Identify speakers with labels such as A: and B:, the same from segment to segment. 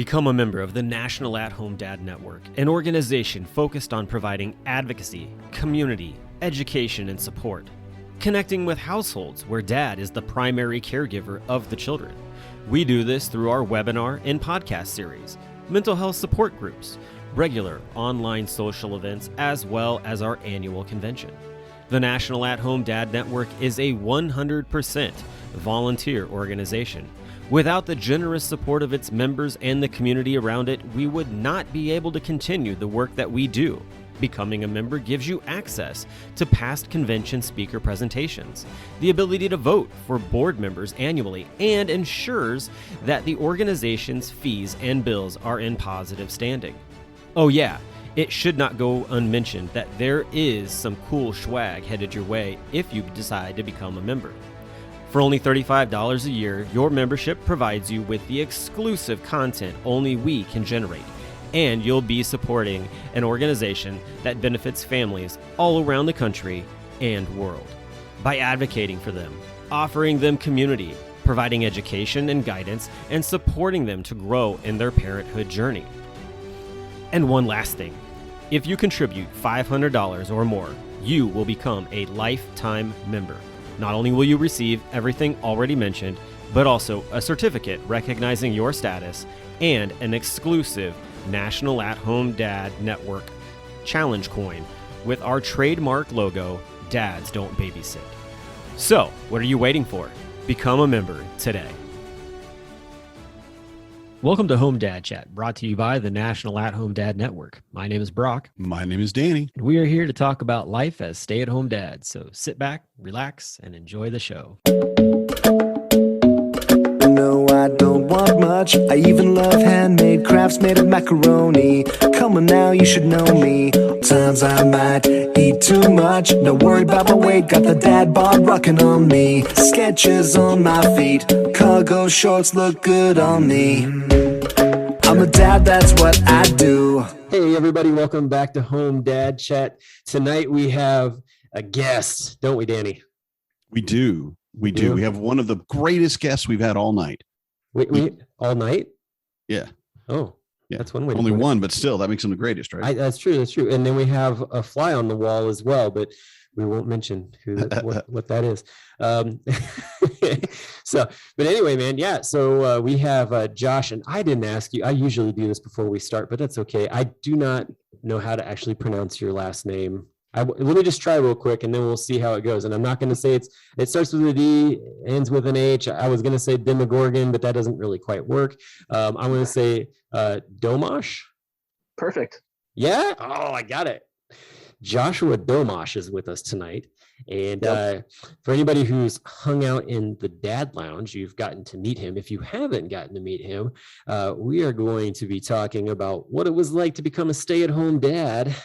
A: Become a member of the National At-Home Dad Network, an organization focused on providing advocacy, community, education, and support. Connecting with households where dad is the primary caregiver of the children. We do this through our webinar and podcast series, mental health support groups, regular online social events, as well as our annual convention. The National At-Home Dad Network is a 100% volunteer organization. Without the generous support of its members and the community around it, we would not be able to continue the work that we do. Becoming a member gives you access to past convention speaker presentations, the ability to vote for board members annually, and ensures that the organization's fees and bills are in positive standing. Oh yeah, it should not go unmentioned that there is some cool swag headed your way if you decide to become a member. For only $35 a year, your membership provides you with the exclusive content only we can generate, and you'll be supporting an organization that benefits families all around the country and world. By advocating for them, offering them community, providing education and guidance, and supporting them to grow in their parenthood journey. And one last thing, if you contribute $500 or more, you will become a lifetime member. Not only will you receive everything already mentioned, but also a certificate recognizing your status and an exclusive National At-Home Dad Network challenge coin with our trademark logo, Dads Don't Babysit. So, what are you waiting for? Become a member today. Welcome to Home Dad Chat, brought to you by the National At-Home Dad Network. My name is Brock.
B: My name is Danny.
A: And we are here to talk about life as stay-at-home dads. So sit back, relax, and enjoy the show.
C: No, I don't want much. I even love handmade crafts made of macaroni. Come on now, you should know me. Times I might eat too much. Don't worry about my weight, got the dad bod rocking on me. Sketches on my feet, cargo shorts look good on me. I'm a dad, that's what I do.
D: Hey everybody, welcome back to Home Dad Chat. Tonight we have a guest, don't we, Danny?
B: We do. We have one of the greatest guests we've had all night.
D: We all night?
B: Yeah.
D: Oh, yeah. That's one way.
B: Only one, but still, that makes him the greatest, right?
D: That's true. That's true. And then we have a fly on the wall as well, but we won't mention what that is. But anyway, man, yeah. So we have Josh, and I didn't ask you. I usually do this before we start, but that's okay. I do not know how to actually pronounce your last name. Let me just try real quick, and then we'll see how it goes. And I'm not going to say it starts with a D, ends with an H. I was going to say Demogorgon, but that doesn't really quite work. I'm going to say Domosh.
E: Perfect.
D: Yeah. Oh, I got it. Joshua Domosh is with us tonight. And for anybody who's hung out in the Dad Lounge, you've gotten to meet him. If you haven't gotten to meet him, we are going to be talking about what it was like to become a stay-at-home dad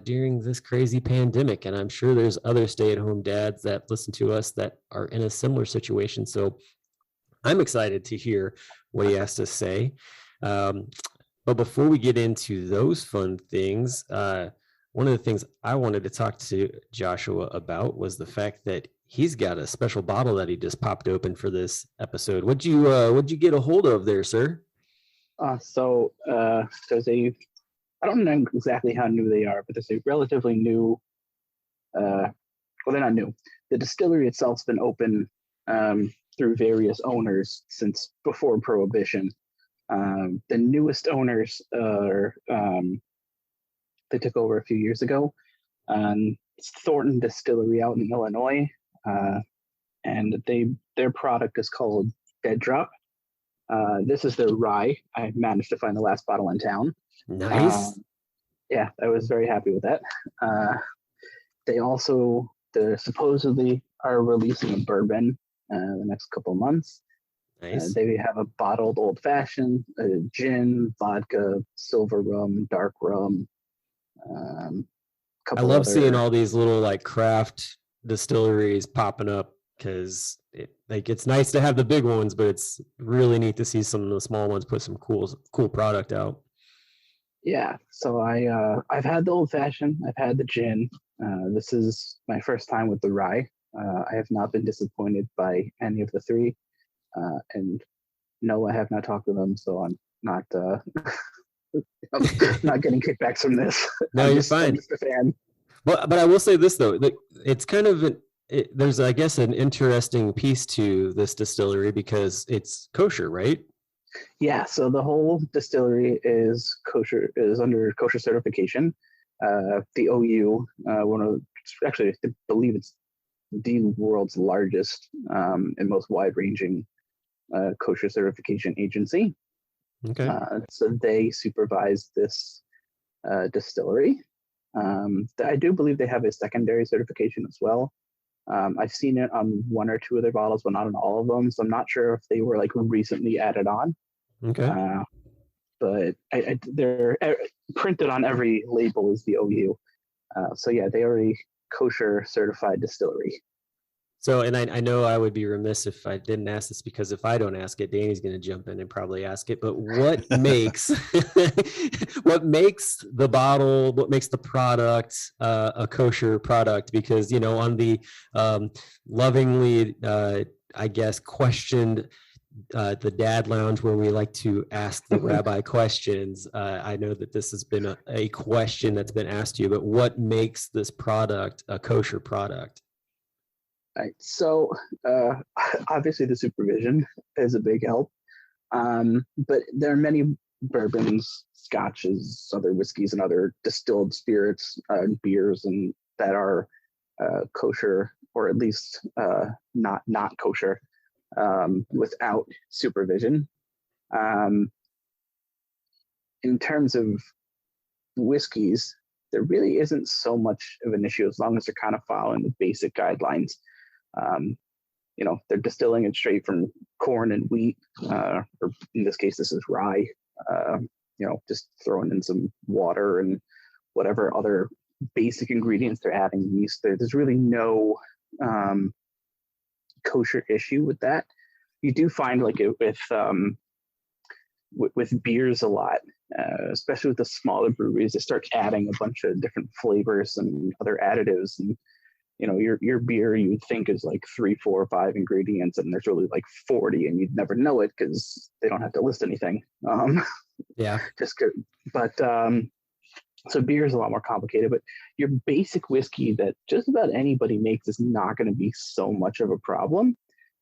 D: during this crazy pandemic. And I'm sure there's other stay-at-home dads that listen to us that are in a similar situation. So I'm excited to hear what he has to say. But before we get into those fun things, one of the things I wanted to talk to Joshua about was the fact that he's got a special bottle that he just popped open for this episode. What'd you get a hold of there, sir?
E: So there's I don't know exactly how new they are, but there's a relatively new, well, they're not new. The distillery itself's been open through various owners since before Prohibition. The newest owners are they took over a few years ago. It's Thornton Distillery out in Illinois, and their product is called Dead Drop. This is their rye. I managed to find the last bottle in town.
D: Nice.
E: Yeah, I was very happy with that. They supposedly are releasing a bourbon the next couple of months.
D: Nice.
E: They have a bottled old fashioned, gin, vodka, silver rum, dark rum.
D: I love seeing all these little like craft distilleries popping up because it's nice to have the big ones, but it's really neat to see some of the small ones put some cool product out.
E: Yeah, so I've had the old fashioned, I've had the gin. This is my first time with the rye. I have not been disappointed by any of the three, and no, I have not talked to them, so I'm not not getting kickbacks from this.
D: No,
E: I'm
D: you're
E: I'm
D: fine.
E: just a fan.
D: But I will say this though, that it's kind of there's, I guess, an interesting piece to this distillery because it's kosher, right?
E: Yeah, so the whole distillery is under kosher certification. The OU, one of actually, I believe it's the world's largest and most wide-ranging kosher certification agency.
D: Okay.
E: So they supervise this distillery. I do believe they have a secondary certification as well. I've seen it on one or two of their bottles, but not on all of them. So I'm not sure if they were like recently added on.
D: Okay.
E: But they're printed on every label is the OU. So yeah, they are a kosher certified distillery.
D: So, and I know I would be remiss if I didn't ask this, because if I don't ask it, Danny's going to jump in and probably ask it. But what makes what makes the bottle, what makes the product a kosher product? Because, you know, on the lovingly, I guess, questioned the Dad Lounge, where we like to ask the rabbi questions, I know that this has been a question that's been asked to you. But what makes this product a kosher product?
E: Right. So obviously the supervision is a big help. But there are many bourbons, scotches, other whiskeys, and other distilled spirits, beers, and that are kosher, or at least not kosher, without supervision. In terms of whiskeys, there really isn't so much of an issue as long as they're kind of following the basic guidelines. You know, they're distilling it straight from corn and wheat, or in this case, this is rye. You know, just throwing in some water and whatever other basic ingredients they're adding. Yeast. There's really no kosher issue with that. You do find like it with beers a lot, especially with the smaller breweries, they start adding a bunch of different flavors and other additives. And you know, your beer you would think is like 3, 4, 5 ingredients, and there's really like 40, and you'd never know it because they don't have to list anything.
D: Yeah.
E: Just good. But so beer is a lot more complicated. But your basic whiskey that just about anybody makes is not going to be so much of a problem.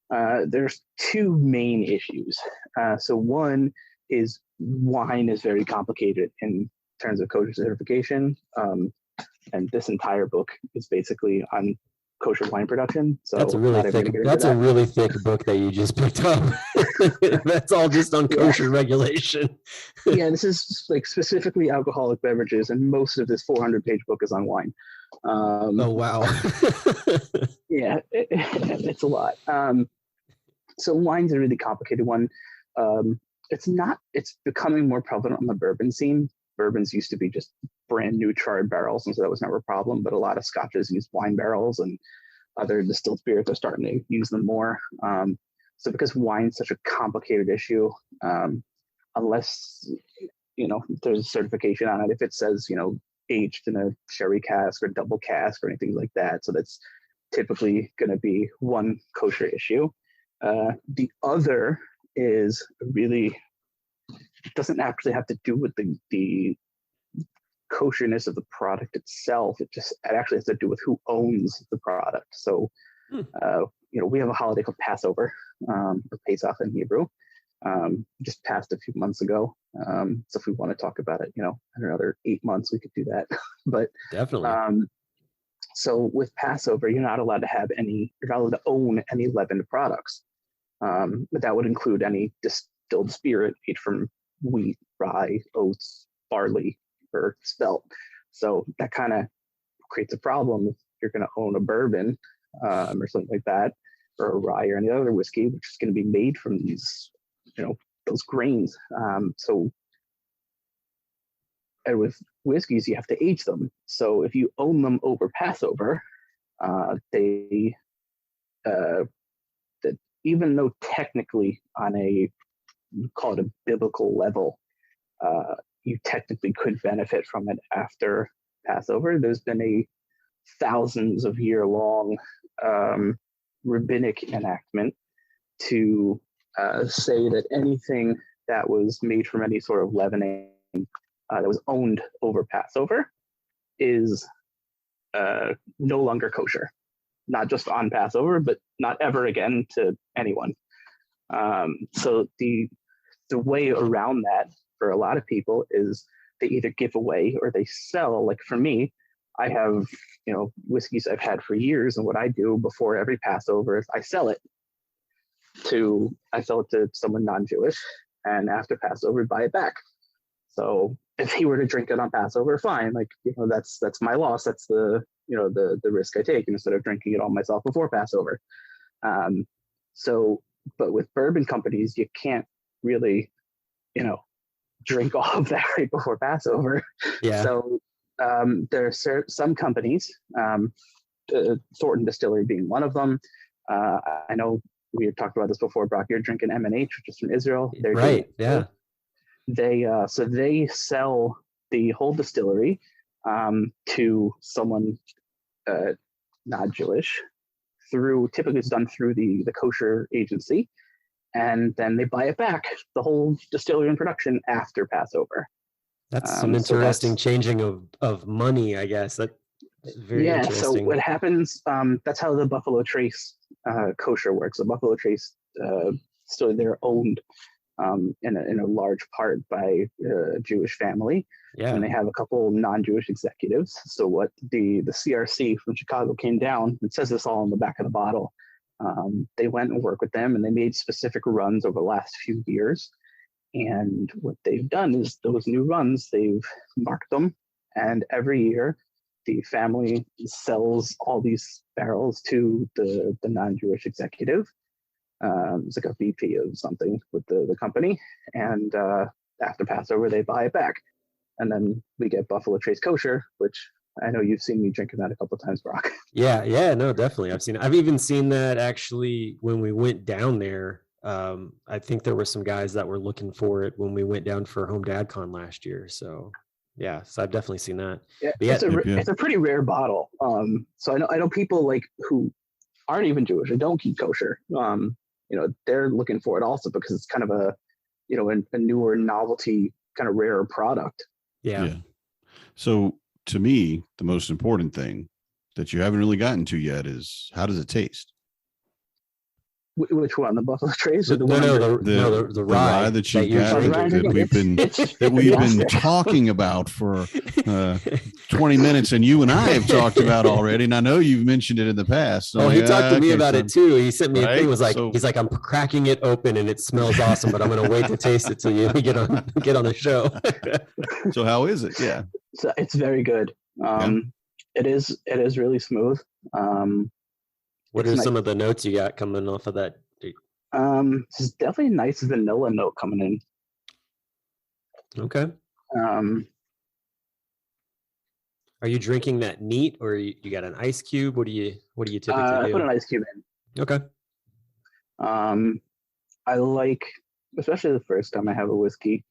E: There's two main issues. So one is wine is very complicated in terms of kosher certification. And this entire book is basically on kosher wine production. So
D: that's a really thick. That's a really thick book that you just picked up. That's all just on kosher regulation.
E: Yeah, this is like specifically alcoholic beverages, and most of this 400-page book is on wine.
D: Oh wow.
E: Yeah, it's a lot. So wine's a really complicated one. It's becoming more prevalent on the bourbon scene. Bourbons used to be just brand new charred barrels, and so that was never a problem. But a lot of scotches use wine barrels, and other distilled spirits are starting to use them more. So because wine's such a complicated issue, unless you know there's a certification on it, if it says aged in a sherry cask or double cask or anything like that, so that's typically going to be one kosher issue. The other is really doesn't actually have to do with the kosherness of the product itself. It actually has to do with who owns the product. So, we have a holiday called Passover, or Pesach in Hebrew. Just passed a few months ago. So if we want to talk about it, in another 8 months, we could do that. But
D: definitely.
E: So with Passover, you're not allowed to own any leavened products. But that would include any distilled spirit made from wheat, rye, oats, barley, or spelt. So that kind of creates a problem if you're going to own a bourbon or something like that, or a rye or any other whiskey, which is going to be made from these, those grains. And with whiskeys, you have to age them. So if you own them over Passover, even though technically on call it a biblical level, you technically could benefit from it after Passover. There's been a thousands of year long rabbinic enactment to say that anything that was made from any sort of leavening that was owned over Passover is no longer kosher. Not just on Passover, but not ever again to anyone. So the way around that for a lot of people is they either give away or they sell. Like for me, I have, whiskeys I've had for years, and what I do before every Passover is I sell it to someone non-Jewish, and after Passover, buy it back. So if he were to drink it on Passover, fine. Like, that's my loss. That's the risk I take instead of drinking it all myself before Passover. But with bourbon companies, you can't really, drink all of that right before Passover.
D: Yeah.
E: So there are some companies, Thornton Distillery being one of them. I know we had talked about this before, Brock. You're drinking M&H, which is from Israel. They're
D: right. Yeah.
E: They sell the whole distillery to someone not Jewish. Typically it's done through the kosher agency, and then they buy it back, the whole distillery and production, after Passover.
D: That's some interesting changing of money, I guess. That's very interesting.
E: So what happens, that's how the Buffalo Trace kosher works. The Buffalo Trace still, they're owned in a large part by a Jewish family.
D: Yeah.
E: And they have a couple non-Jewish executives. So what the CRC from Chicago came down, it says this all on the back of the bottle. They went and worked with them, and they made specific runs over the last few years. And what they've done is those new runs, they've marked them, and every year the family sells all these barrels to the non-Jewish executive. It's like a VP of something with the company, and after Passover they buy it back, and then we get Buffalo Trace Kosher, which I know you've seen me drinking that a couple of times, Brock.
D: Yeah, no, definitely. I've even seen that actually when we went down there. I think there were some guys that were looking for it when we went down for Home Dad Con last year. So yeah, so I've definitely seen that.
E: Yeah, it's a pretty rare bottle. So I know people like who aren't even Jewish or don't keep kosher. They're looking for it also because it's kind of a newer novelty, kind of rarer product.
D: Yeah.
B: So to me, the most important thing that you haven't really gotten to yet is, how does it taste?
E: Which one, the Buffalo Trace or the
B: rye that we've been talking about for 20 minutes, and you and I have talked about already, and I know you've mentioned it in the past. So
D: he talked to me about it too. He sent me a thing. He's like, I'm cracking it open and it smells awesome, but I'm going to wait to taste it till you get on the show.
B: So how is it? Yeah,
E: so it's very good. It is really smooth.
D: What are some of the notes you got coming off of that?
E: There's definitely a nice vanilla note coming
D: in. Okay.
E: Are
D: you drinking that neat, or you got an ice cube? What do you typically do?
E: I put an ice cube in.
D: Okay.
E: I like, especially the first time I have a whiskey.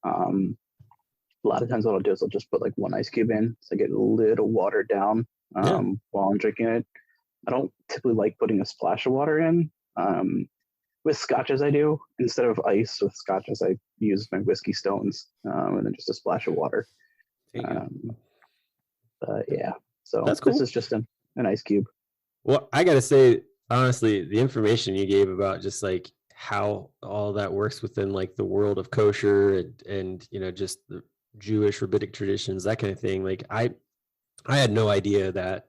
E: A lot of times what I'll do is I'll just put like one ice cube in, so I get a little watered down while I'm drinking it. I don't typically like putting a splash of water in. With scotches I do. Instead of ice with scotches, I use my whiskey stones and then just a splash of water. So
D: that's cool.
E: This is just an ice cube.
D: Well, I gotta say, honestly, the information you gave about just like how all that works within like the world of kosher and just the Jewish rabbinic traditions, that kind of thing, like I had no idea that.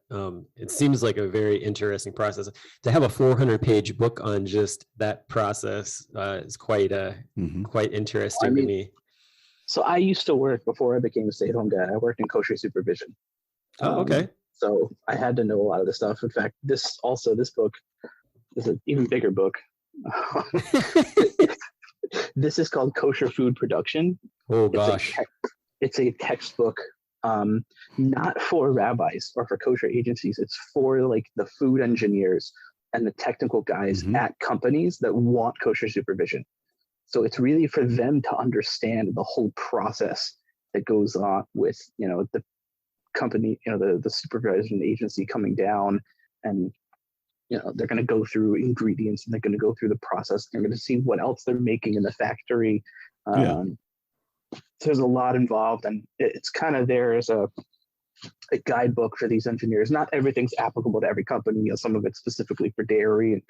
D: It seems like a very interesting process. To have a 400-page book on just that process is quite interesting to me.
E: So I used to work, before I became a stay-at-home dad, I worked in Kosher Supervision.
D: Oh, okay.
E: So I had to know a lot of this stuff. In fact, this book is an even bigger book. This is called Kosher Food Production.
D: Oh, gosh.
E: It's a textbook. Not for rabbis or for kosher agencies. It's for like the food engineers and the technical guys at companies that want kosher supervision. So it's really for them to understand the whole process that goes on with, the company, the supervision agency coming down, and, they're going to go through ingredients and they're going to go through the process. They're going to see what else they're making in the factory. So there's a lot involved, and it's kind of there as a guidebook for these engineers. Not everything's applicable to every company. You know, some of it's specifically for dairy, and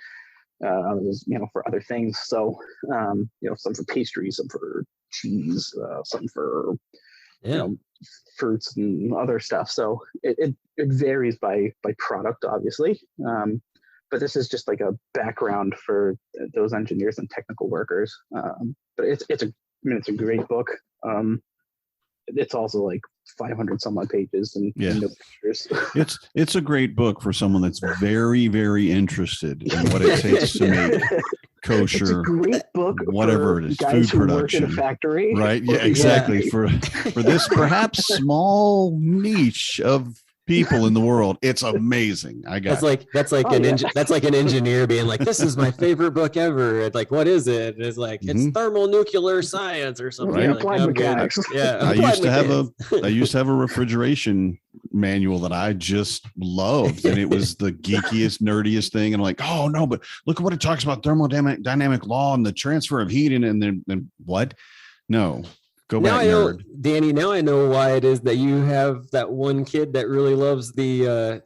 E: others, for other things. So, some for pastries, some for cheese, some for fruits and other stuff. So it varies by product, obviously. But this is just like a background for those engineers and technical workers. But it's a great book. It's also like 500 some odd pages and no pictures.
B: It's a great book for someone that's very, very interested in what it takes to make kosher.
E: It's a great book,
B: whatever it is, food production,
E: work in a factory,
B: right? Yeah, exactly. For this perhaps small niche of people in the world, it's amazing. That's
D: like an engineer being like, "This is my favorite book ever." It's like, "What is it?" And it's like, "It's thermonuclear science or something."
B: Right.
D: Like,
E: applied mechanics.
B: I used to have a refrigeration manual that I just loved, and it was the geekiest, nerdiest thing. And I'm like, "Oh no, but look at what it talks about thermodynamic law and the transfer of heat." And then what? No. Go back, nerd.
D: Danny, now I know why it is that you have that one kid that really loves the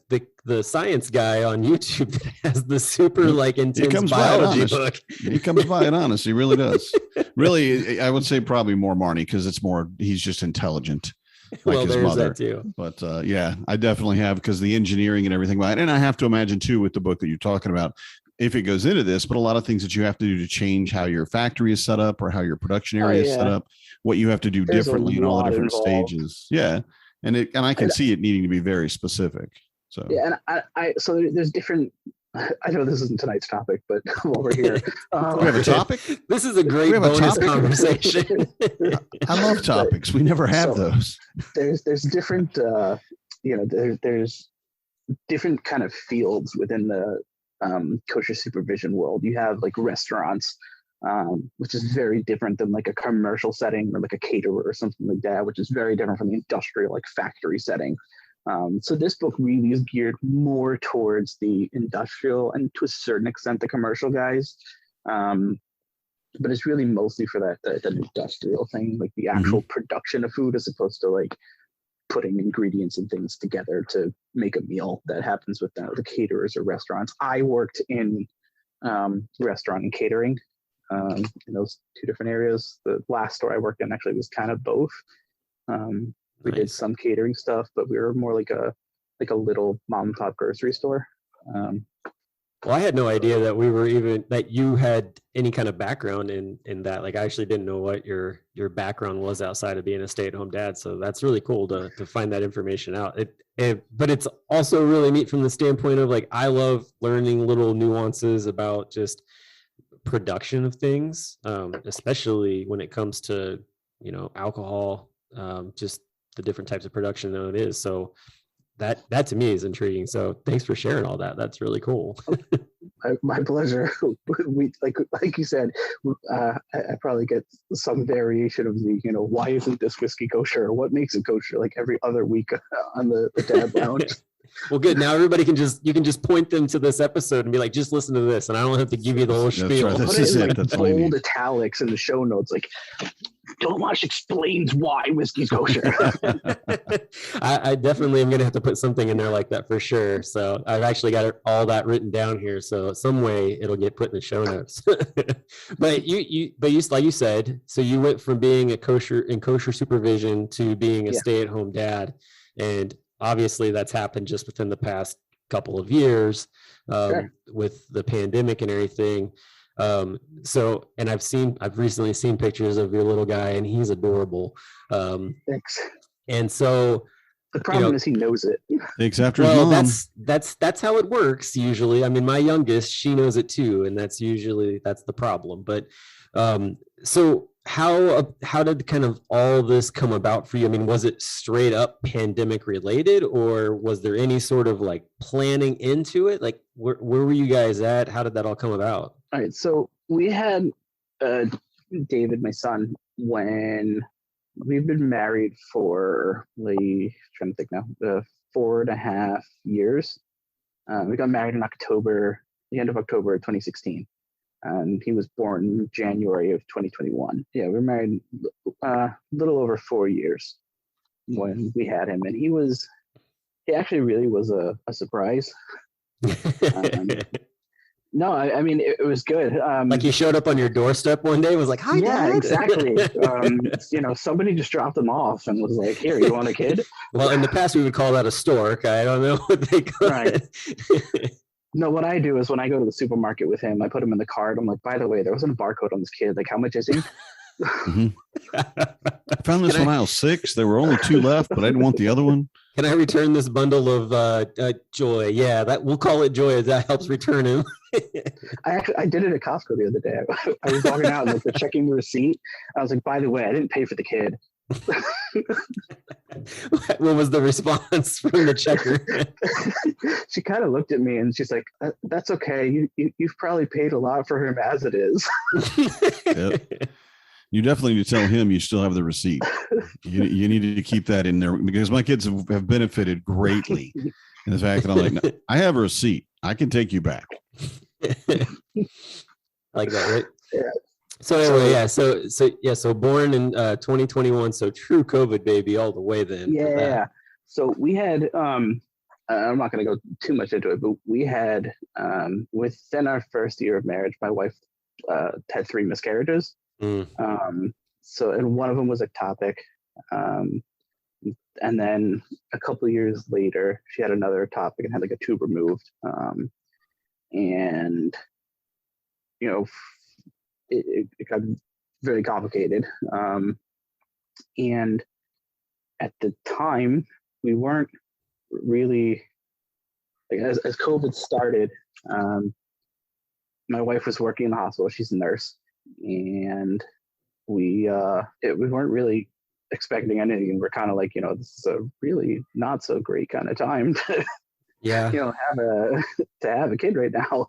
D: science guy on YouTube that has the super intense biology book.
B: He comes by it honest. He really does. Really, I would say probably more Marnie, because he's just intelligent. Like his mother.
D: That too.
B: But I definitely have, because the engineering and everything about it. And I have to imagine too, with the book that you're talking about, if it goes into this, but a lot of things that you have to do to change how your factory is set up or how your production area is set up, what you have to do differently in all the different stages. Yeah. And I can see it needing to be very specific. So
E: so there's different. I know this isn't tonight's topic, but while we're here,
B: we have a topic.
D: This is a great bonus conversation.
B: I love topics. We never have those.
E: There's different, there's different kind of fields within the kosher supervision world. You have like restaurants, which is very different than like a commercial setting or like a caterer or something like that, which is very different from the industrial, like factory setting. So this book really is geared more towards the industrial and to a certain extent the commercial guys. But it's really mostly for that industrial thing, like the actual production of food, as opposed to like putting ingredients and things together to make a meal that happens with the caterers or restaurants. I worked in restaurant and catering in those two different areas. The last store I worked in actually was kind of both. We did some catering stuff, but we were more like a little mom and pop grocery store.
D: Well, I had no idea that you had any kind of background in that. Like, I actually didn't know what your background was outside of being a stay-at-home dad. So that's really cool to find that information out. But it's also really neat from the standpoint of like, I love learning little nuances about just production of things, especially when it comes to, alcohol, just the different types of production that it is. So that to me is intriguing. So thanks for sharing all that. That's really cool.
E: My pleasure. We like you said, I probably get some variation of the, why isn't this whiskey kosher? Or what makes it kosher? Like every other week on the Dad Lounge.
D: Well, good. Now everybody you can just point them to this episode and be like, just listen to this, and I don't have to give you the whole spiel.
B: Right. This is it.
E: That's bold italics in the show notes, like Domosh explains why whiskey's kosher.
D: I definitely am going to have to put something in there like that for sure. So I've actually got all that written down here. So some way it'll get put in the show notes. But you like you said, so you went from being a kosher supervision to being a stay-at-home dad, and obviously that's happened just within the past couple of years with the pandemic and everything. So, and I've recently seen pictures of your little guy, and he's adorable.
E: Thanks.
D: And so
E: the problem is he knows it.
B: Takes after his mom.
D: That's how it works usually. I mean, my youngest, she knows it too, and that's the problem. But so how did kind of all this come about for you? I mean, was it straight up pandemic related, or was there any sort of like planning into it? Like where were you guys at? How did that all come about?
E: All right, so we had David, my son, when we've been married for trying to think now, 4.5 years. We got married in the end of October 2016. and he was born in January of 2021. Yeah, we were married a little over 4 years when we had him, and he actually really was a surprise. No, I mean, it was good.
D: Like he showed up on your doorstep one day and was like, "Hi,
E: yeah,
D: Dad."
E: exactly. Somebody just dropped him off and was like, "Here, you want a kid?"
D: Well, in the past, we would call that a stork. I don't know what they call
E: Right.
D: it.
E: No, what I do is when I go to the supermarket with him, I put him in the cart. I'm like, by the way, there wasn't a barcode on this kid. Like, how much is he?
B: I found this on aisle 6. There were only 2 left, but I didn't want the other one.
D: Can I return this bundle of Joy? Yeah, that we'll call it Joy. That helps return him.
E: I did it at Costco the other day. I was walking out and like checking the receipt. I was like, by the way, I didn't pay for the kid.
D: What was the response from the checker?
E: She kind of looked at me and she's like, "That's okay. You've probably paid a lot for him as it is."
B: Yep. You definitely need to tell him you still have the receipt. You need to keep that in there because my kids have benefited greatly in the fact that I'm like, no, I have a receipt. I can take you back.
D: Like that, right?
E: Yeah.
D: So anyway, so born in 2021, so true COVID baby all the way then.
E: Yeah. So we had I'm not going to go too much into it, but we had within our first year of marriage, my wife had 3 miscarriages. So, and one of them was ectopic. And then a couple of years later, she had another ectopic and had like a tube removed. And, it got very complicated. And at the time, we weren't really, like, as COVID started, my wife was working in the hospital. She's a nurse. And we weren't really expecting anything. We're kind of like, this is a really not so great kind of time to, have a kid right now.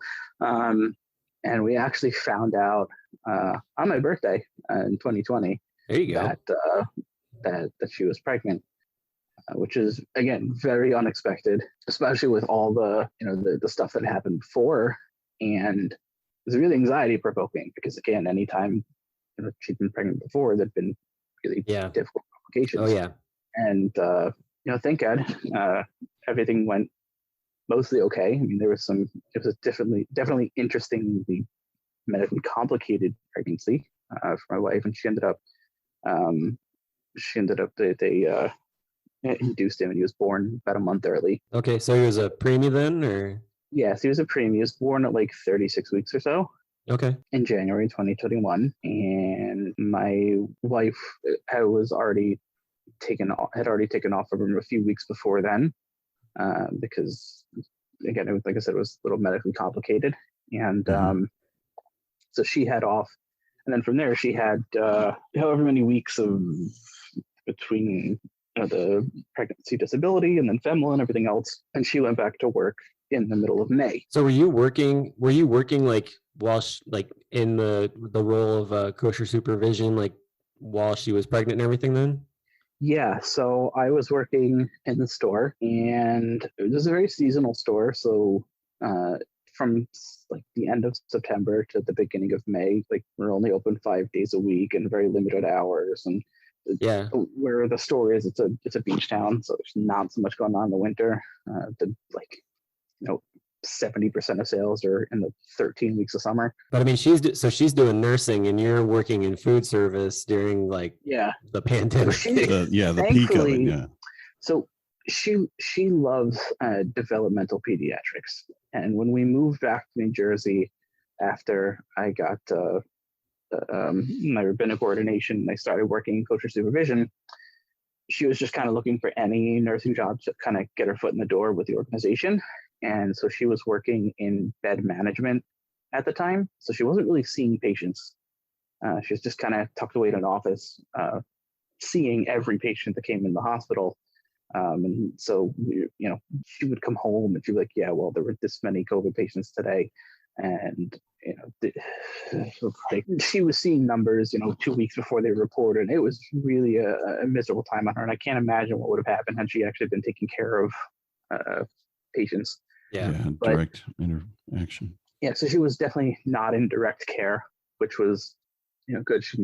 E: And we actually found out on my birthday in 2020
D: there you go.
E: that she was pregnant, which is again very unexpected, especially with all the the stuff that happened before, and it was really anxiety provoking because again, anytime she'd been pregnant before, there'd been really difficult complications.
D: Oh yeah.
E: And thank God everything went mostly okay. I mean, it was a definitely interestingly medically complicated pregnancy for my wife, and she ended up they induced him, and he was born about a month early.
D: Okay, so he was a preemie then, or?
E: Yes, he was a preemie. He was born at like 36 weeks or so.
D: Okay.
E: In January 2021, and my wife had already taken off from him a few weeks before then, because again, like I said, it was a little medically complicated, and so she had off, and then from there she had however many weeks of between the pregnancy disability and then FEMLA and everything else, and she went back to work in the middle of May.
D: So were you working like while in the role of kosher supervision, like while she was pregnant and everything then?
E: Yeah, so I was working in the store, and it was a very seasonal store. So from like the end of September to the beginning of May, like we're only open 5 days a week and very limited hours. And where the store is, it's a beach town, so there's not so much going on in the winter. 70% of sales are in the 13 weeks of summer.
D: But I mean, she's doing nursing, and you're working in food service during the pandemic.
B: The peak of it. Yeah.
E: So she loves developmental pediatrics, and when we moved back to New Jersey after I got my rabbinic ordination, and I started working in kosher supervision, she was just kind of looking for any nursing job to kind of get her foot in the door with the organization. And so she was working in bed management at the time. So she wasn't really seeing patients. She was just kind of tucked away in an office, seeing every patient that came in the hospital. And so, she would come home and she'd be like, yeah, well, there were this many COVID patients today. And, she was seeing numbers, 2 weeks before they reported. It was really a miserable time on her. And I can't imagine what would have happened had she actually been taking care of patients.
B: Yeah, direct interaction.
E: Yeah, so she was definitely not in direct care, which was, good. She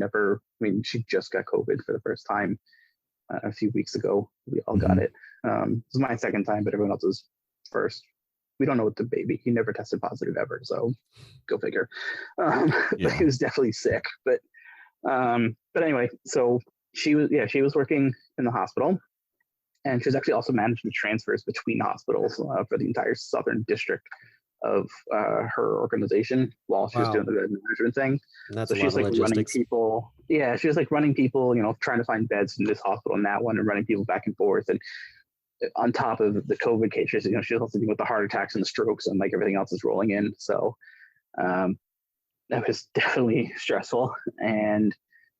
E: just got COVID for the first time a few weeks ago. We all got it. It was my second time, but everyone else's first. We don't know what the baby. He never tested positive ever, so go figure. But he was definitely sick. But anyway, so she was working in the hospital, and she was actually also managing transfers between hospitals for the entire southern district of her organization while she was doing the management thing.
D: That's
E: she was like running people. Yeah, she was like running people, trying to find beds in this hospital and that one, and running people back and forth. And on top of the COVID cases, she was also dealing with the heart attacks and the strokes and like everything else is rolling in. So that was definitely stressful. And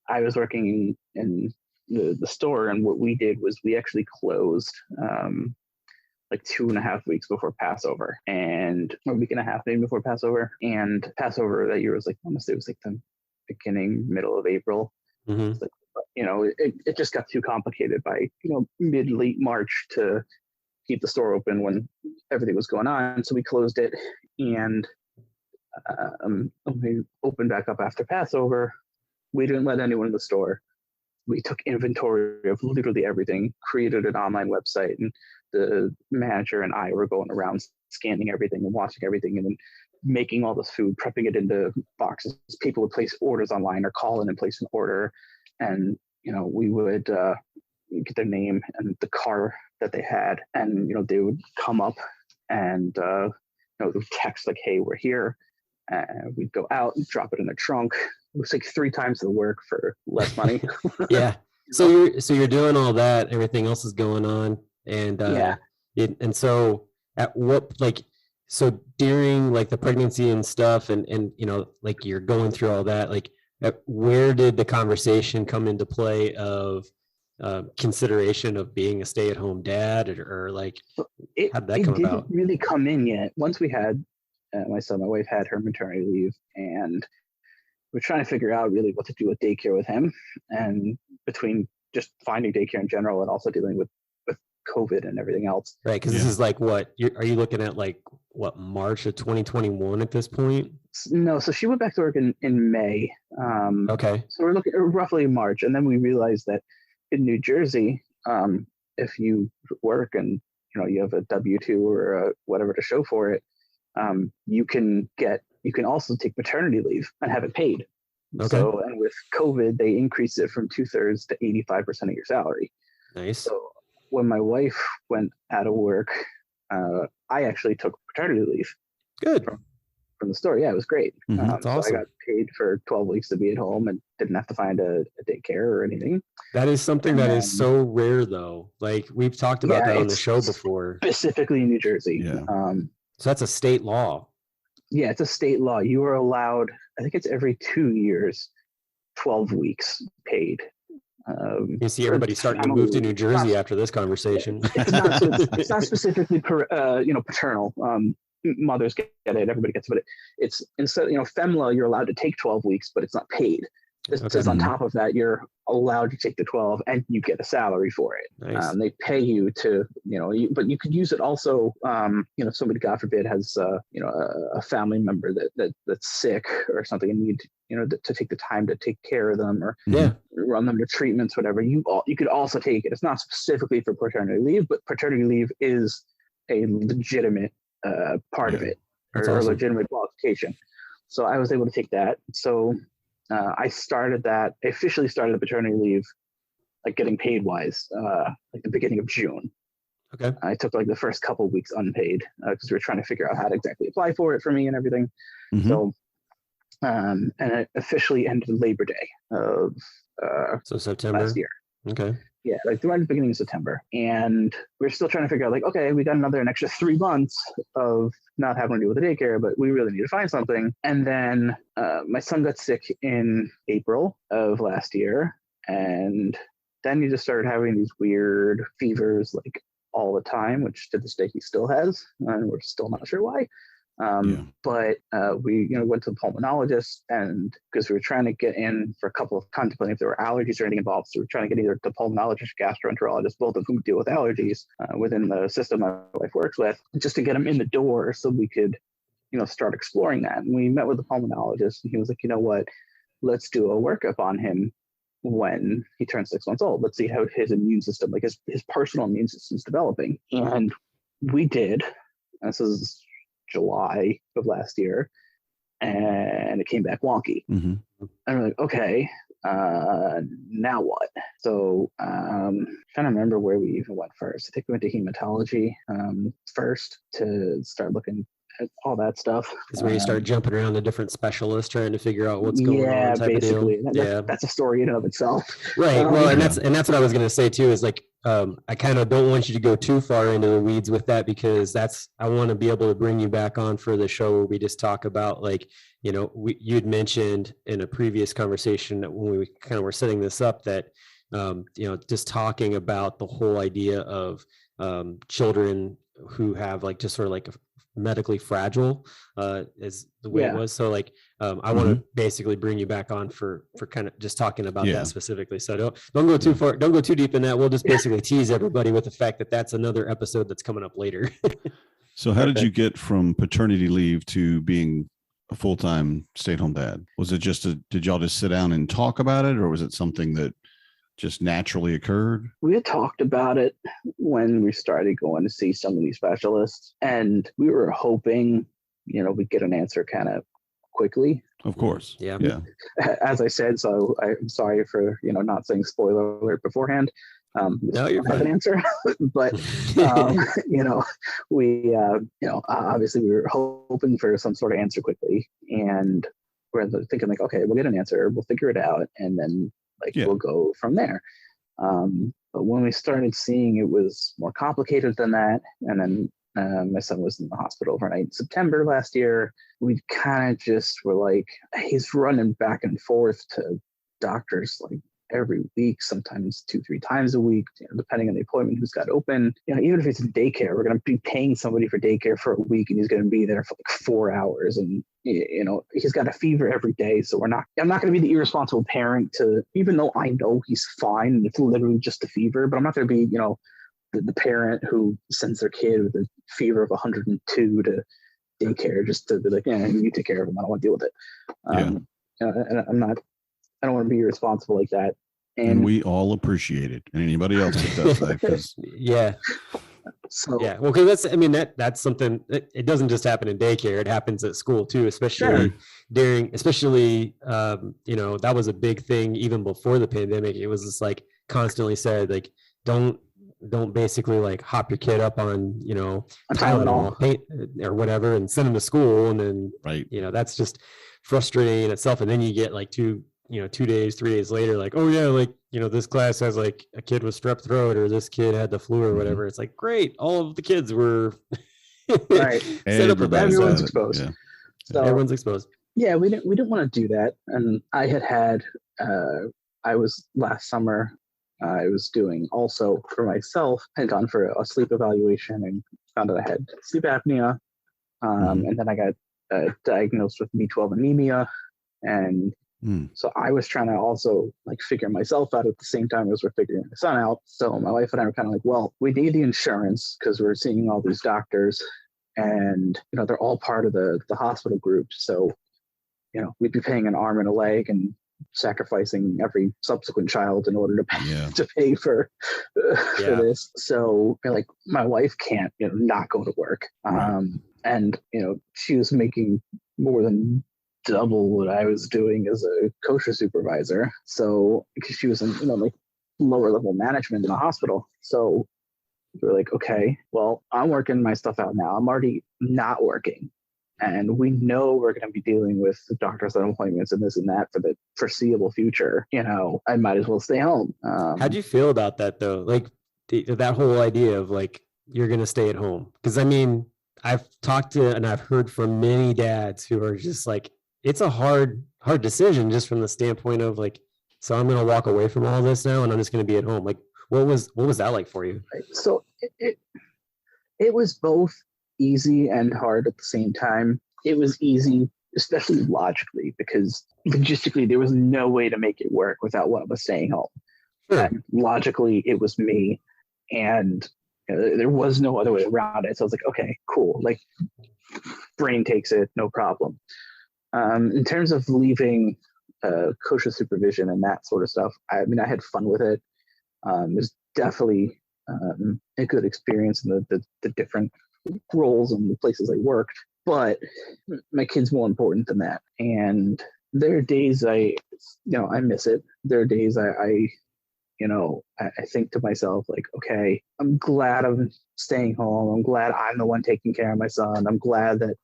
E: I was working in the store, and what we did was we actually closed like 2.5 weeks before Passover, and a week and a half maybe before Passover. And Passover that year was like, honestly, it was like the middle of April. It's like, it just got too complicated by, late March to keep the store open when everything was going on. So we closed it, and we opened back up after Passover. We didn't let anyone in the store. We took inventory of literally everything, created an online website, and the manager and I were going around scanning everything and watching everything, and then making all this food, prepping it into boxes. People would place orders online or call in and place an order. And, we would get their name and the car that they had. And, they would come up and, they would text like, hey, we're here. And we'd go out and drop it in the trunk. It was like 3 times the work for less money.
D: Yeah. So you're doing all that, everything else is going on. And, and so at what, so during like the pregnancy and stuff and, like you're going through all that, like where did the conversation come into play of consideration of being a stay-at-home dad, or like, how'd that come about?
E: It didn't really come in yet. Once we had my wife had her maternity leave, and we're trying to figure out really what to do with daycare with him, and between just finding daycare in general and also dealing with COVID and everything else.
D: Right, because this is like are you looking at like March of 2021 at this point?
E: No, so she went back to work in May.
D: Okay.
E: So we're looking at roughly March, and then we realized that in New Jersey, if you work and you have a W-2 or whatever to show for it, you can also take maternity leave and have it paid. Okay. So, and with COVID, they increased it from 2/3 to 85% of your salary.
D: Nice.
E: So when my wife went out of work, I actually took paternity leave.
D: Good.
E: From the store. Yeah, it was great.
D: That's awesome.
E: So I got paid for 12 weeks to be at home and didn't have to find a daycare or anything.
D: That is something that is so rare, though. Like we've talked about that on the show before.
E: Specifically in New Jersey.
B: Yeah.
D: So that's a state law.
E: Yeah, it's a state law. You are allowed, I think it's every 2 years, 12 weeks paid.
D: You see everybody starting to move to New Jersey after this conversation.
E: It's not specifically paternal. Mothers get it, everybody gets it. It's instead, FEMLA, you're allowed to take 12 weeks, but it's not paid. This says on top of that, you're allowed to take the 12 and you get a salary for it.
D: Nice.
E: They pay you to, but you could use it also, if somebody, God forbid, has, a family member that's sick or something and need, to take the time to take care of them or run them to treatments, whatever. You could also take it. It's not specifically for paternity leave, but paternity leave is a legitimate part of it, or a legitimate qualification. So I was able to take that. So I officially started the paternity leave, like getting paid wise, like the beginning of June.
D: Okay.
E: I took like the first couple of weeks unpaid because we were trying to figure out how to exactly apply for it for me and everything. So, and it officially ended Labor Day of
D: so September
E: last year.
D: Okay.
E: Yeah, like right at the beginning of September. And we're still trying to figure out, like, okay, we got an extra 3 months of not having to deal with the daycare, but we really need to find something. And then my son got sick in April of last year. And then he just started having these weird fevers, like all the time, which to this day he still has. And we're still not sure why. But we went to the pulmonologist, and because we were trying to get in for a couple of contemplating if there were allergies or anything involved, so we were trying to get either the pulmonologist or gastroenterologist, both of whom deal with allergies within the system my wife works with, just to get them in the door so we could start exploring that. And we met with the pulmonologist, and he was like, you know what, let's do a workup on him when he turns 6 months old. Let's see how his immune system, like his personal immune system, is developing. And we did. This is July of last year, and it came back wonky.
B: Mm-hmm.
E: And we're like, okay, now what? So trying to remember where we even went first. I think we went to hematology first to start looking at all that stuff.
D: Is where you start jumping around to different specialists trying to figure out what's going on. Type
E: basically.
D: Of deal.
E: That's a story in and of itself.
D: Right. Well, and that's what I was going to say too, is like, I kind of don't want you to go too far into the weeds with that, because I want to be able to bring you back on for the show where we just talk about, like, you'd mentioned in a previous conversation that when we kind of were setting this up that, just talking about the whole idea of children who have like just sort of like medically fragile is the way it was. So like I want to basically bring you back on for kind of just talking about that specifically. So don't go too far, don't go too deep in that. We'll just basically tease everybody with the fact that that's another episode that's coming up later.
B: So how did you get from paternity leave to being a full-time stay-at-home dad? Was it just did y'all just sit down and talk about it, or was it something that just naturally occurred?
E: We had talked about it when we started going to see some of these specialists, and we were hoping, we'd get an answer kind of quickly.
B: Of course.
D: Yeah.
E: As I said, so I'm sorry for, not saying spoiler alert beforehand.
D: No, you're fine.
E: An answer, but we, obviously we were hoping for some sort of answer quickly, and we're thinking like, okay, we'll get an answer, we'll figure it out, and then we'll go from there. But when we started seeing it was more complicated than that, and then my son was in the hospital overnight in September last year, we kind of just were like, he's running back and forth to doctors like every week, sometimes 2-3 times a week, depending on the appointment who's got open. Even if it's in daycare, we're going to be paying somebody for daycare for a week, and he's going to be there for like 4 hours, and he's got a fever every day. So I'm not going to be the irresponsible parent to, even though I know he's fine and it's literally just a fever, but I'm not going to be the parent who sends their kid with a fever of 102 to daycare just to be like, you take care of him, I don't want to deal with it. And I don't want to be irresponsible like that.
B: And we all appreciate it. And anybody else that does that.
E: So
D: well, because that's something it doesn't just happen in daycare, it happens at school too, especially that was a big thing even before the pandemic. It was just like constantly said, like, don't basically like hop your kid up on Tylenol paint or whatever and send them to school, and then that's just frustrating in itself. And then you get like 2 days, 3 days later, like, oh yeah, like, this class has like a kid with strep throat, or this kid had the flu or whatever. It's like, great, all of the kids were set up.
E: Everyone's exposed.
B: Yeah.
E: So,
D: everyone's exposed.
E: Yeah, we didn't want to do that. And I had I was last summer, I was doing also for myself, I had gone for a sleep evaluation and found that I had sleep apnea. And then I got diagnosed with B12 anemia. And so I was trying to also like figure myself out at the same time as we're figuring my son out. So my wife and I were kind of like, well, we need the insurance because we're seeing all these doctors, and they're all part of the hospital group. So we'd be paying an arm and a leg and sacrificing every subsequent child in order to pay for this. So like my wife can't not go to work, and she was making more than double what I was doing as a kosher supervisor. So because she was in like lower level management in the hospital. So we were like, okay, well, I'm working my stuff out now. I'm already not working, and we know we're going to be dealing with doctors and appointments and this and that for the foreseeable future. I might as well stay home.
D: How do you feel about that though? Like that whole idea of like you're going to stay at home? Because I've talked to and I've heard from many dads who are just like, it's a hard decision just from the standpoint of like, so I'm going to walk away from all this now and I'm just going to be at home. Like, what was that like for you?
E: So it was both easy and hard at the same time. It was easy, especially logically, because logistically there was no way to make it work without one of us staying home.
D: Sure.
E: And logically it was me, and there was no other way around it. So I was like, okay, cool. Like brain takes it, no problem. In terms of leaving kosher supervision and that sort of stuff, I mean, I had fun with it. It was definitely a good experience in the different roles and the places I worked. But my kid's more important than that. And there are days I miss it. There are days I think to myself, like, okay, I'm glad I'm staying home. I'm glad I'm the one taking care of my son. I'm glad that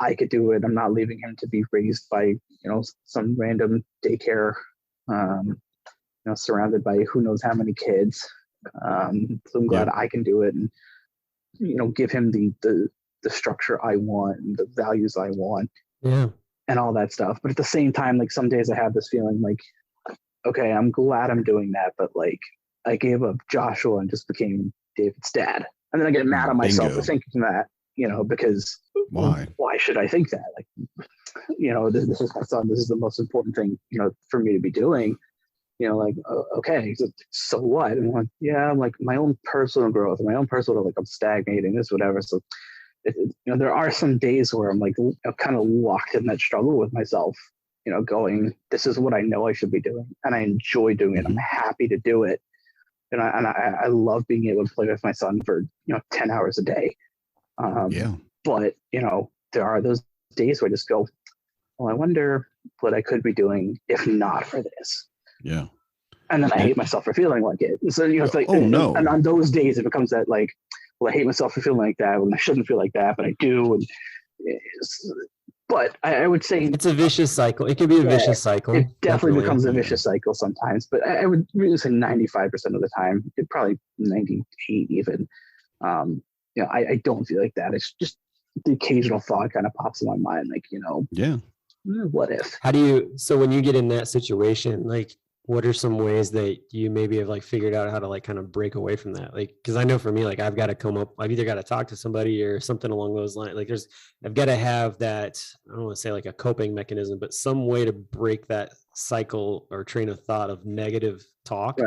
E: I could do it. I'm not leaving him to be raised by, some random daycare, surrounded by who knows how many kids. So I'm glad I can do it and, give him the structure I want and the values I want.
D: Yeah.
E: And all that stuff. But at the same time, like, some days I have this feeling like, okay, I'm glad I'm doing that, but like, I gave up Joshua and just became David's dad. And then I get mad at myself for thinking that, because why should I think that? Like, this is my son. This is the most important thing, for me to be doing. Okay, so what? And I'm like, I'm like, my own personal growth, my own personal, like, I'm stagnating, this, whatever. So, there are some days where I'm like, kind of locked in that struggle with myself, going, this is what I know I should be doing. And I enjoy doing it. I'm happy to do it. And I love being able to play with my son for, 10 hours a day. But, there are those days where I just go, well, I wonder what I could be doing if not for this.
B: Yeah.
E: And then I hate myself for feeling like it. So, it's like, no. And on those days, it becomes that, like, well, I hate myself for feeling like that when I shouldn't feel like that, but I do. And but I would say
D: it's a vicious cycle. It can be a vicious cycle.
E: It definitely becomes a vicious cycle sometimes, but I would really say 95% of the time, probably 98 even. I don't feel like that. It's just the occasional thought kind of pops in my mind, like, what if?
D: So when you get in that situation, like, what are some ways that you maybe have like figured out how to like kind of break away from that? Like, because I know for me, like, I've got to I've either got to talk to somebody or something along those lines. Like, I've got to have that, I don't want to say like a coping mechanism, but some way to break that cycle or train of thought of negative talk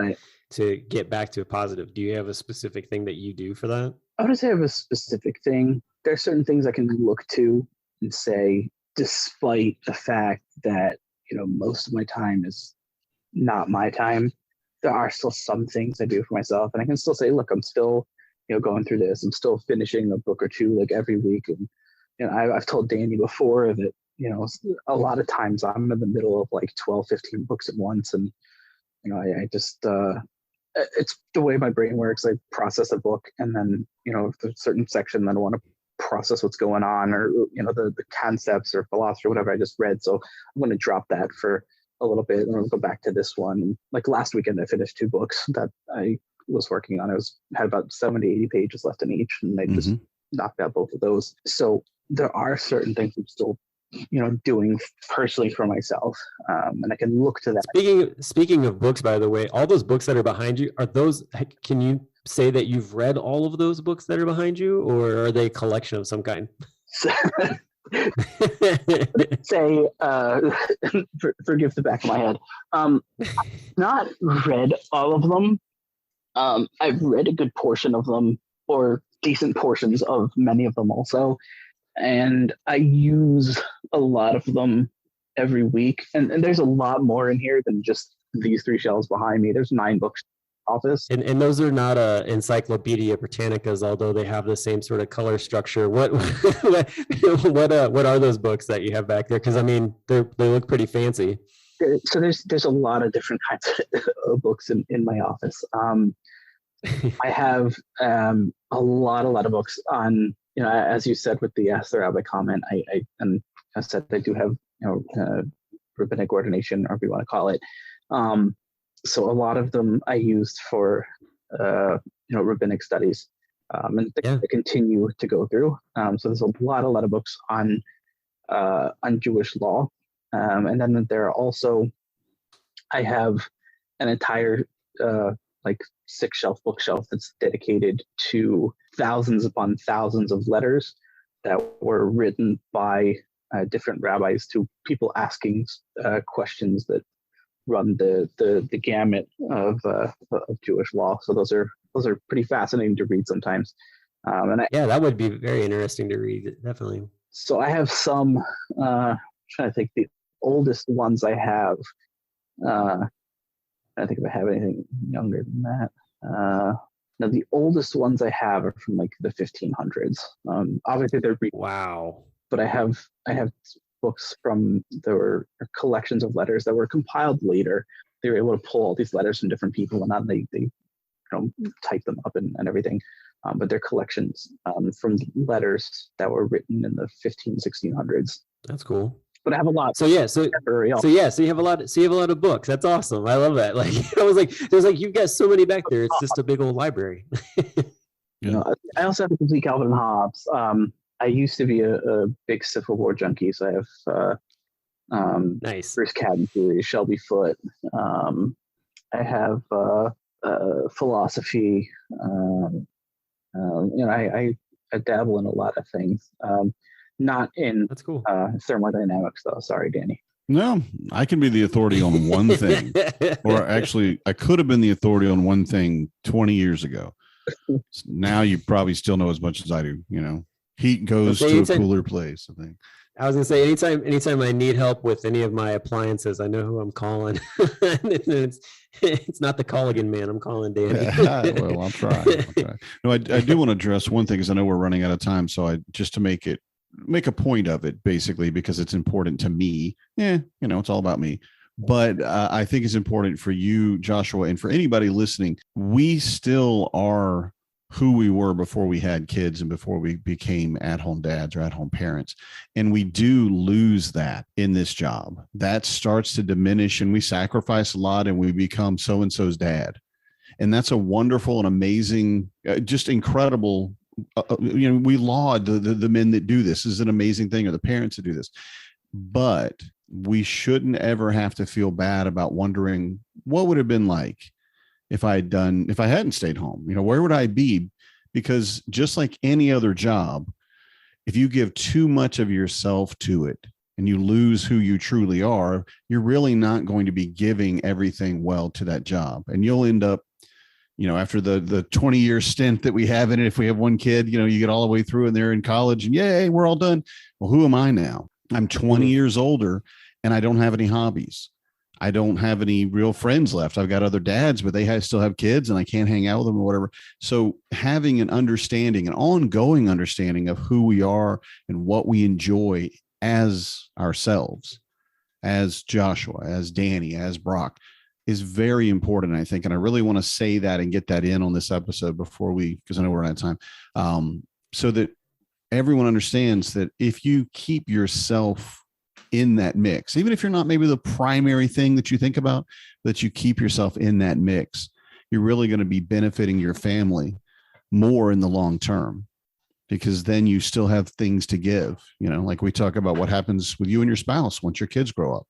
D: to get back to a positive. Do you have a specific thing that you do for that?
E: I would say I have a specific thing. There are certain things I can look to and say, despite the fact that, most of my time is not my time, there are still some things I do for myself, and I can still say, look, I'm still, going through this. I'm still finishing a book or two like every week, and I've told Danny before that, a lot of times I'm in the middle of like 12, 15 books at once, and I just it's the way my brain works. I process a book, and then if there's a certain section that I want to process what's going on, or the concepts or philosophy or whatever I just read, so I'm going to drop that for a little bit, and I'll go back to this one. And like last weekend, I finished 2 books that I was working on. Had about 70, 80 pages left in each, and I just knocked out both of those. So there are certain things I'm still, doing personally for myself, and I can look to that.
D: Speaking of books, by the way, all those books that are behind you, are those? Can you say that you've read all of those books that are behind you, or are they a collection of some kind?
E: Say, forgive the back of my head. Not read all of them. I've read a good portion of them, or decent portions of many of them also, and I use a lot of them every week. And there's a lot more in here than just these 3 shelves behind me. There's 9 books office.
D: And those are not Encyclopedia Britannicas, although they have the same sort of color structure. What are those books that you have back there? Because I mean, they look pretty fancy.
E: So there's a lot of different kinds of books in my office. I have a lot of books on, as you said with the Ask the Rabbi comment. I said I do have rabbinic ordination, or if you want to call it. So a lot of them I used for, rabbinic studies, and I continue to go through. So there's a lot of books on Jewish law. And then there are also, I have an entire, 6-shelf bookshelf that's dedicated to thousands upon thousands of letters that were written by different rabbis to people asking questions that run the gamut of Jewish law. So those are pretty fascinating to read sometimes. That would be very interesting to read, definitely. So I have some, trying to think, the oldest ones I have, I think if I have anything younger than that. No, the oldest ones I have are from like the 1500s. Obviously they're
D: Wow.
E: but I have books from there were collections of letters that were compiled later. They were able to pull all these letters from different people and not they type them up and everything. But they're collections from letters that were written in the 1600s.
D: That's cool.
E: But I have a lot.
D: So you have a lot of books. That's awesome. I love that. Like there's like you've got so many back there. It's just a big old library.
E: I also have a complete Calvin and Hobbes. I used to be a big Civil War junkie, so I have
D: nice
E: Bruce Cadden series, Shelby Foote. I have philosophy. I dabble in a lot of things. Not in
D: that's cool.
E: Thermodynamics, though. Sorry, Danny.
B: No, I can be the authority on one thing, or actually, I could have been the authority on one thing 20 years ago. Now you probably still know as much as I do. Heat goes to a cooler place, I think.
D: I was gonna say anytime I need help with any of my appliances, I know who I'm calling. It's not the Colligan man. I'm calling Danny.
B: Well, I'll try. No, I do want to address one thing because I know we're running out of time. So just to make a point of it, basically, because it's important to me. It's all about me. But I think it's important for you, Joshua, and for anybody listening. We still are who we were before we had kids and before we became at-home dads or at-home parents. And we do lose that in this job. That starts to diminish and we sacrifice a lot and we become so-and-so's dad. And that's a wonderful and amazing, just incredible, we laud the men that do this. This is an amazing thing, or the parents that do this. But we shouldn't ever have to feel bad about wondering what would have been like if I hadn't stayed home. Where would I be? Because just like any other job, if you give too much of yourself to it and you lose who you truly are, you're really not going to be giving everything well to that job. And you'll end up, after the 20-year stint that we have in it, if we have one kid, you get all the way through and they're in college and yay, we're all done. Well, who am I now? I'm 20 years older and I don't have any hobbies. I don't have any real friends left. I've got other dads, but they still have kids and I can't hang out with them or whatever. So having an ongoing understanding of who we are and what we enjoy as ourselves, as Joshua, as Danny, as Brock, is very important, I think. And I really want to say that and get that in on this episode because I know we're out of time, so that everyone understands that if you keep yourself in that mix, even if you're not maybe the primary thing that you think about, that you keep yourself in that mix, you're really going to be benefiting your family more in the long term, because then you still have things to give, like we talk about what happens with you and your spouse once your kids grow up.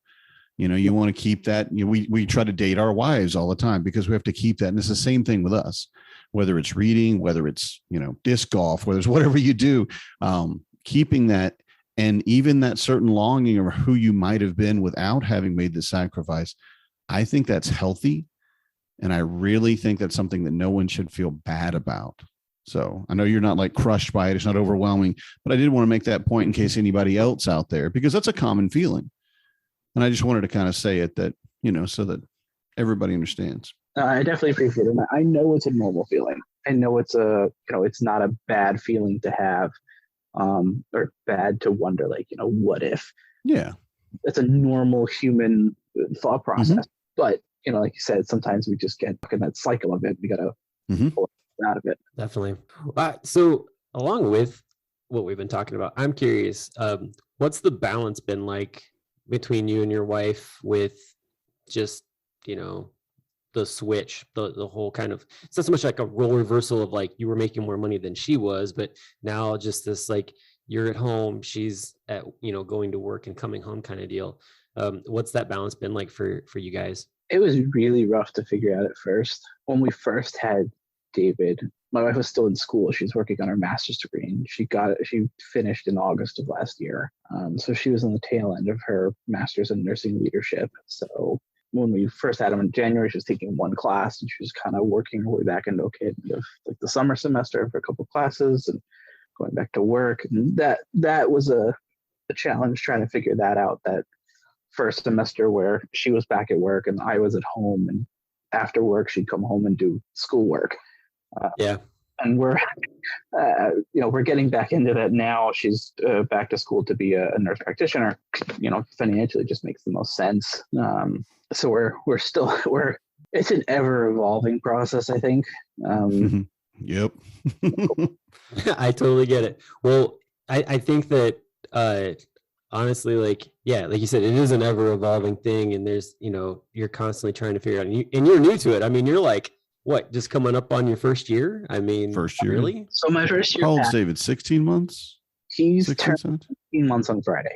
B: You want to keep that. We try to date our wives all the time because we have to keep that. And it's the same thing with us, whether it's reading, whether it's, disc golf, whether it's whatever you do, keeping that. And even that certain longing of who you might have been without having made the sacrifice, I think that's healthy. And I really think that's something that no one should feel bad about. So I know you're not like crushed by it. It's not overwhelming, but I did want to make that point in case anybody else out there, because that's a common feeling. And I just wanted to kind of say it that, so that everybody understands.
E: I definitely appreciate it. I know it's a normal feeling. I know it's it's not a bad feeling to have. Or bad to wonder, what if? Yeah, it's a normal human thought process. Mm-hmm. But like you said, sometimes we just get in that cycle of it. We got to pull out of it.
D: Definitely. So along with what we've been talking about, I'm curious, what's the balance been like between you and your wife with just the switch, the whole kind of, it's not so much like a role reversal of like you were making more money than she was, but now just this like you're at home, she's at going to work and coming home kind of deal. What's that balance been like for you guys?
E: It was really rough to figure out at first. When we first had David, my wife was still in school. She's working on her master's degree, and she finished in August of last year. So she was on the tail end of her master's in nursing leadership. So when we first had him in January, she was taking one class and she was kind of working her way back into the summer semester for a couple of classes. And going back to work. And that was a challenge trying to figure that out. That first semester where she was back at work and I was at home, and after work she'd come home and do schoolwork. And we're we're getting back into that now. She's back to school to be a nurse practitioner. Financially, just makes the most sense. So we're still it's an ever evolving process, I think.
B: Yep.
D: I totally get it. Well, I think that honestly, like you said, it is an ever evolving thing, and there's you're constantly trying to figure out, and you're new to it. I mean, you're like, what, just coming up on your first year? I mean,
B: first year,
D: really?
E: So my first year.
B: How old's David? 16 months.
E: He's
B: 16,
E: turned
B: 17?
E: 18 months on Friday.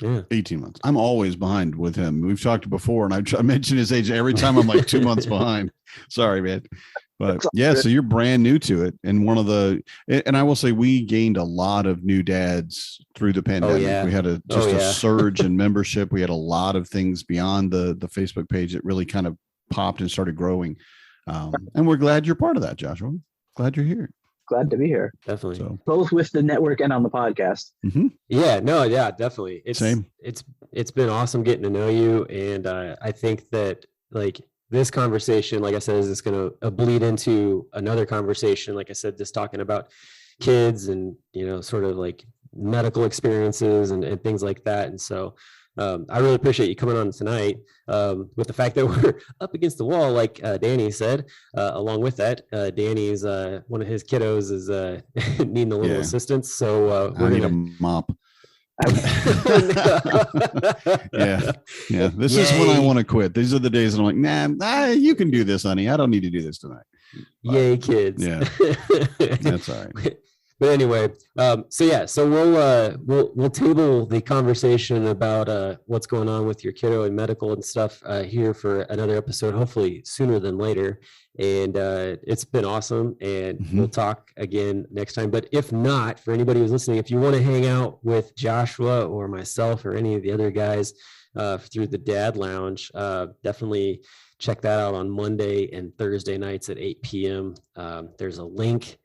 D: Yeah,
B: 18 months. I'm always behind with him. We've talked before, and I mention his age every time. I'm like 2 months behind. Sorry, man. But yeah, so you're brand new to it. And and I will say we gained a lot of new dads through the pandemic. We had a surge in membership. We had a lot of things beyond the Facebook page that really kind of popped and started growing. And we're glad you're part of that, Joshua. Glad you're here.
E: Glad to be here.
D: definitely.
B: So,
E: Both with the network and on the podcast.
D: Definitely.
B: Same.
D: It's been awesome getting to know you, and I think that like this conversation, like I said, is just going to bleed into another conversation. Like I said, just talking about kids and sort of like medical experiences and things like that. And so I really appreciate you coming on tonight. With the fact that we're up against the wall, like Danny said. Along with that, Danny's one of his kiddos is needing a little assistance, so
B: I need a mop. yeah. This is when I want to quit. These are the days that I'm like, nah, you can do this, honey. I don't need to do this tonight.
D: Yay, kids.
B: Yeah, that's all right.
D: But anyway, so we'll table the conversation about what's going on with your kiddo and medical and stuff here for another episode, hopefully sooner than later. And it's been awesome, and we'll talk again next time. But if not, for anybody who's listening, if you want to hang out with Joshua or myself or any of the other guys through the Dad Lounge, definitely check that out on Monday and Thursday nights at 8 p.m. There's a link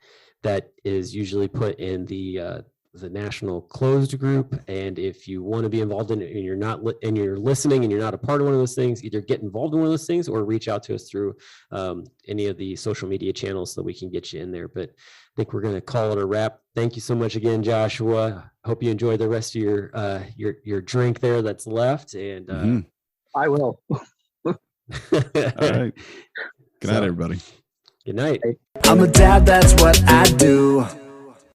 D: that is usually put in the national closed group. And if you want to be involved in it and you're listening and you're not a part of one of those things, either get involved in one of those things or reach out to us through any of the social media channels so that we can get you in there. But I think we're going to call it a wrap. Thank you so much again, Joshua. Hope you enjoy the rest of your drink there that's left. And
E: I will.
B: All right. Good night, everybody.
D: Good night.
C: I'm a dad, that's what I do.